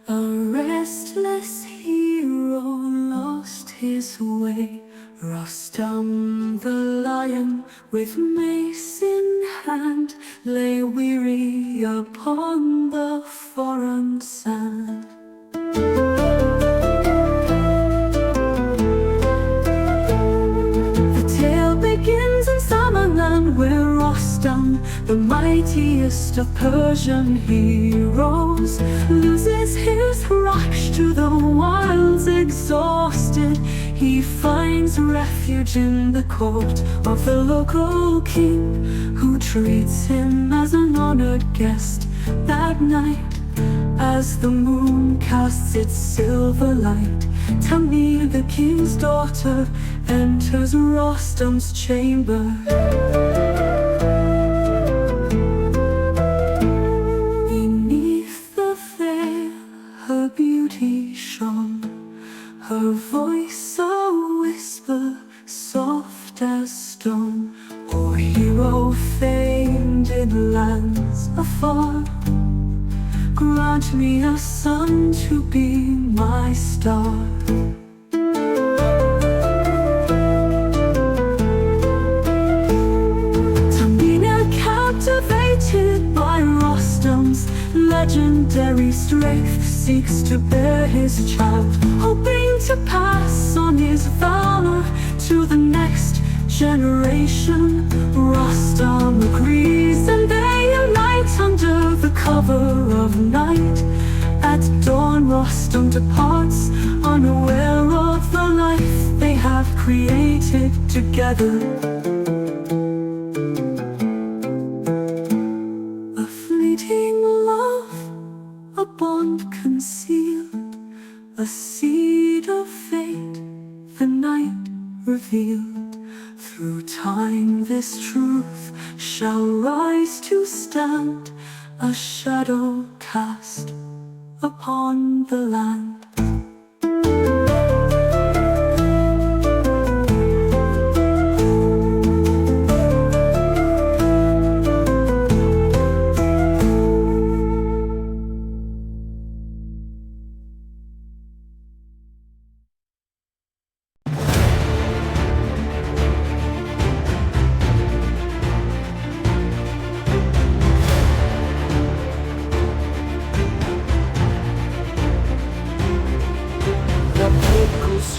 A restless hero lost his way. Rostam the lion, with mace in hand, lay weary upon the foreign sand. The tale begins in Samarkand, where Rostam, the mightiest of Persian heroes, loses his rush to the wilds. Exhausted, he finds refuge in the court of the local king, who treats him as an honored guest. That night, as the moon casts its silver light, Tamir, the king's daughter, enters Rostam's chamber. Beneath the veil, her beauty shone, her voice a whisper, soft as stone. O hero famed in lands afar, grant me a son to be my star. Tamina, captivated by Rostam's legendary strength, seeks to bear his child, hoping to pass on his valor to the next generation. Rostam agrees, and they unite under the cover of night. At dawn, Rostam departs, unaware of the life they have created together. A fleeting love, a bond concealed, a seed of fate, the night revealed. Through time this truth shall rise to stand, a shadow cast upon the land.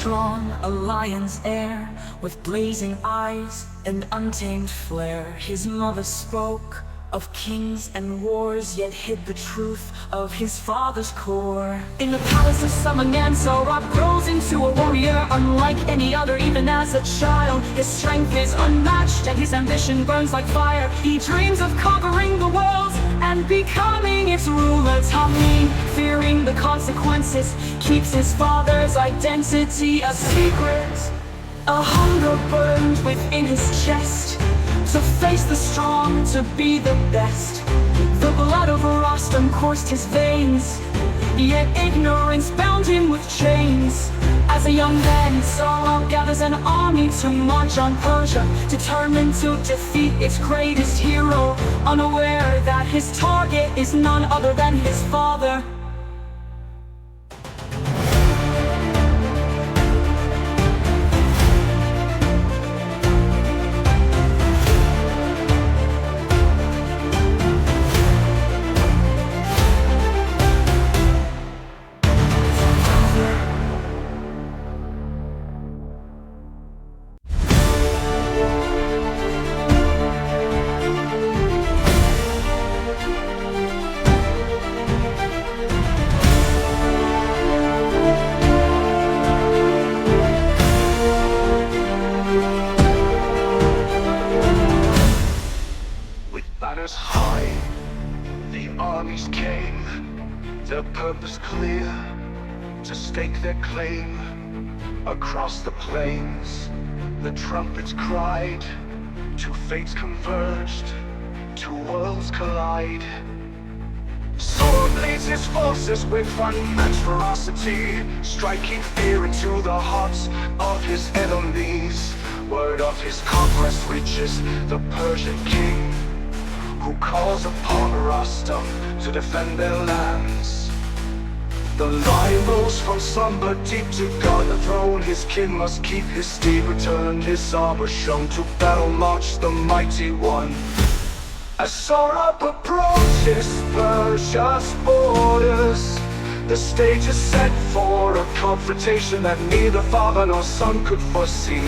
Strong, a lion's heir, with blazing eyes and untamed flair. His mother spoke of kings and wars, yet hid the truth of his father's core. In the palace of Samarkand, Sohrab grows into a warrior unlike any other. Even as a child, his strength is unmatched and his ambition burns like fire. He dreams of conquering the world and becoming its ruler. Tamir, fearing the consequences, keeps his father's identity a secret. A hunger burned within his chest, to face the strong, to be the best. The blood of Rostam coursed his veins, yet ignorance bound him with chains. As a young man, Sohrab gathers an army to march on Persia, determined to defeat its greatest hero, unaware that his target is none other than his father. Banners high, the armies came, their purpose clear, to stake their claim. Across the plains, the trumpets cried, two fates converged, two worlds collide. Sword leads his forces with unmatched ferocity, striking fear into the hearts of his enemies. Word of his conquest reaches the Persian king, who calls upon Rostam to defend their lands. The lion rose from slumber deep to guard the throne. His kin must keep his steed returned, his armor shown. To battle marched the mighty one. As Sohrab approaches Persia's borders, the stage is set for a confrontation that neither father nor son could foresee.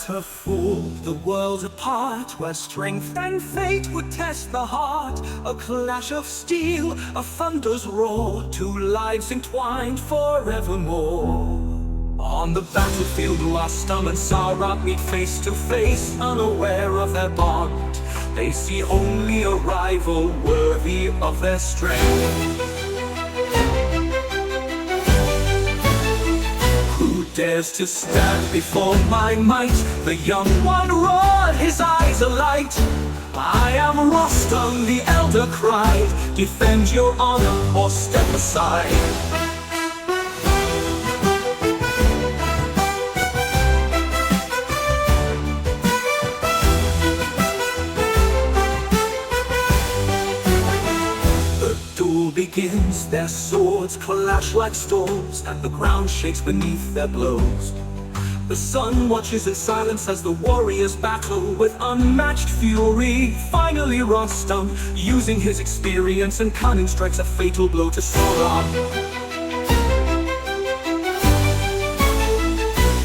A fool, the world apart, where strength and fate would test the heart. A clash of steel, a thunder's roar, two lives entwined forevermore. On the battlefield, Rostam and Sohrab meet face to face, unaware of their bond. They see only a rival worthy of their strength. Dares to stand before my might? The young one roared, his eyes alight. I am Rostam, the elder cried. Defend your honor or step aside. Begins, their swords clash like storms, and the ground shakes beneath their blows. The sun watches in silence as the warriors battle with unmatched fury. Finally Rostam, using his experience and cunning, strikes a fatal blow to Sohrab.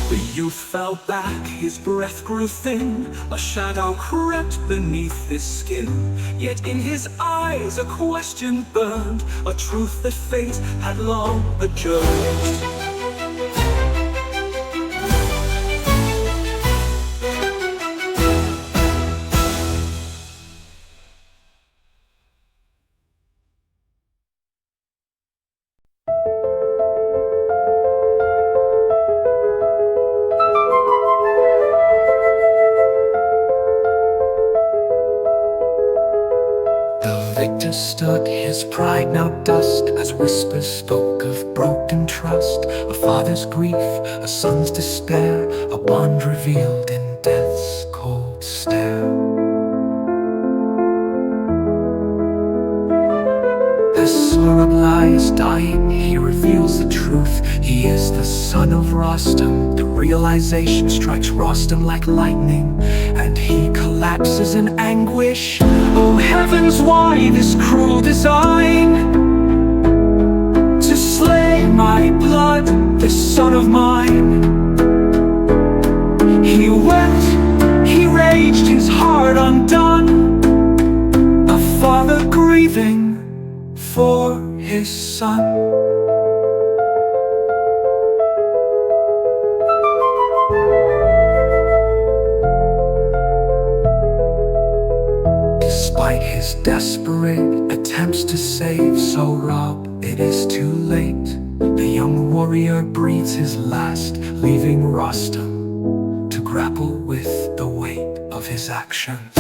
The youth fell back, his breath grew thin. A shadow crept beneath his skin. Yet in his eyes a question burned, a truth that fate had long adjourned. Victor stood, his pride now dust, as whispers spoke of broken trust. A father's grief, a son's despair, a bond revealed in death's cold stare. As Sohrab lies dying, he reveals the truth. He is the son of Rostam. The realization strikes Rostam like lightning, and he collapses in anguish. Oh heavens, why this cruel design? To slay my blood, this son of mine. He wept, he raged, his heart undone. A father grieving for his son. Despite his desperate attempts to save Sohrab, it is too late. The young warrior breathes his last, leaving Rostam to grapple with the weight of his actions.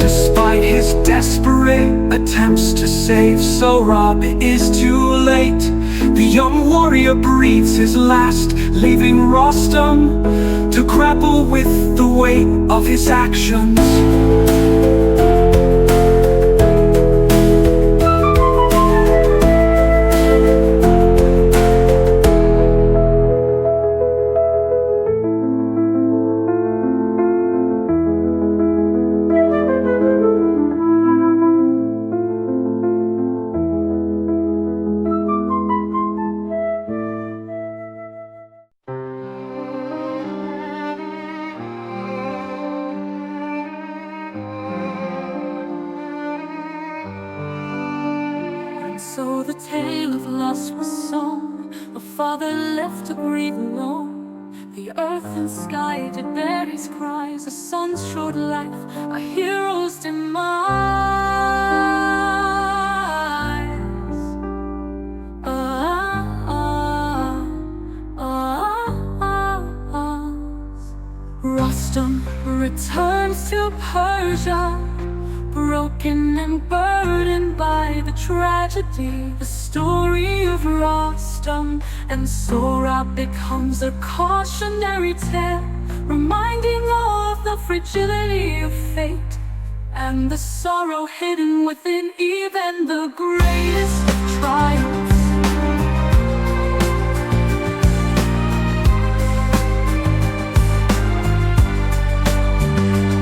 Despite his desperate attempts to save Sohrab, it is too late. The young warrior breathes his last, leaving Rostam to grapple with the weight of his actions. So the tale of loss was sown, a father left to grieve alone. The earth and sky did bear his cries, a son's short life, a hero's demise. Rostam returns to Persia, broken and burdened by the tragedy. The story of Rostam and Sohrab becomes a cautionary tale, reminding of the fragility of fate and the sorrow hidden within even the greatest of triumphs.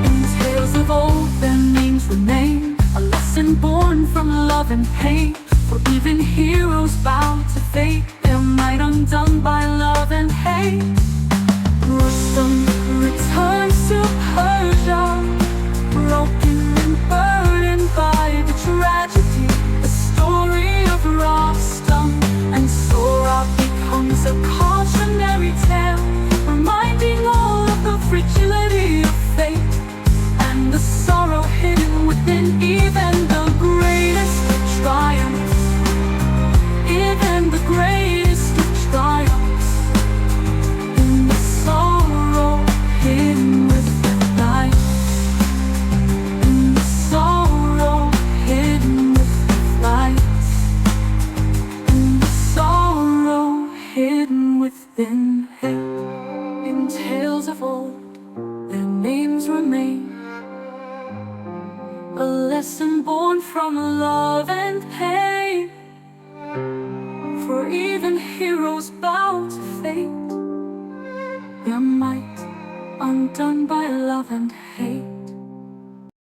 In tales of old, their names remain, a lesson born from love and pain. For even heroes bow to fate, their might undone by love and hate. Rostam returns to Persia, broken and burdened by the tragedy. The story of Rostam and Sohrab becomes a cautionary tale, reminding all of the fragility of fate and the sorrow hidden within even the greatest of triumphs. Even the greatest of triumphs, in the sorrow hidden within light, in the sorrow hidden within light, in the sorrow hidden within hate. In tales of old, their names remain, a lesson born from love and pain. For even heroes bow to fate, their might undone by love and hate.